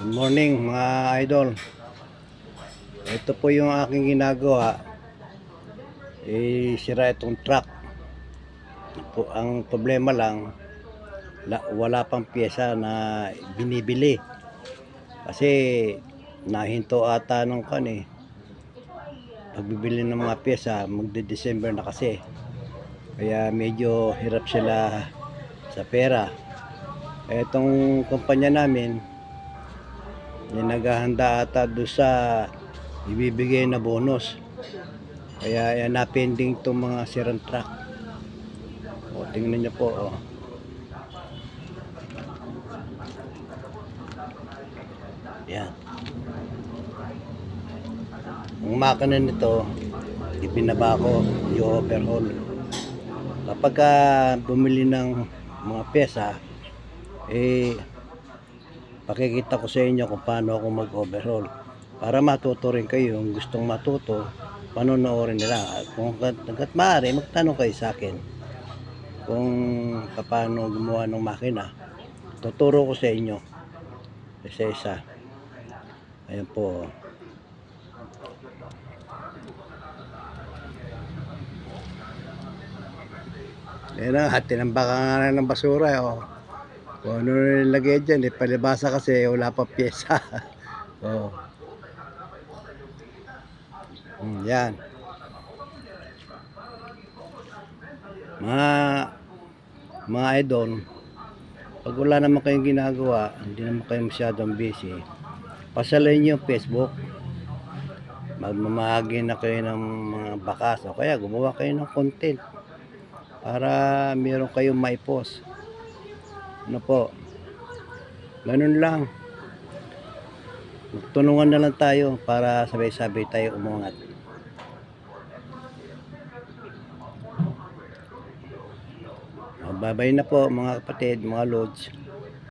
Good morning mga idol. Ito po yung aking ginagawa. Sira itong truck. Ang problema lang, wala pang pyesa na binibili. Kasi nahinto ata nung pagbibili ng mga pyesa, magde-December na kasi. Kaya medyo hirap sila sa pera. Itong kumpanya namin, naghahanda ata doon sa ibibigay na bonus. Kaya yan na pending itong mga sirang truck. O, tingnan nyo po. O. Yan. Ang makina nito, ibinaba ko yung overhaul. Kapag bumili ng mga pyesa, pakikita ko sa inyo kung paano ako mag-overhaul. Para matuto rin kayo, yung gustong matuto, panonoorin nila. Kung hanggat maaari, magtanong kayo sa akin kung paano gumawa ng makina. Tuturo ko sa inyo isa-isa. Ayan po. Ayan na, tinambakan nga na ng basura. Oh. Kung ano nilagay dyan, palibasa kasi wala pa pyesa. Oh. Yan. Mga idol, pag wala naman kayong ginagawa, hindi naman kayo masyadong busy, pasalain nyo yung Facebook. Magmamahagi na kayo ng mga bakas o kaya gumawa kayo ng content para meron kayong mai-post. Ano po, ganun lang. Magtulungan na lang tayo para sabay-sabay tayo umungat. Bye-bye na po mga kapatid, mga lods.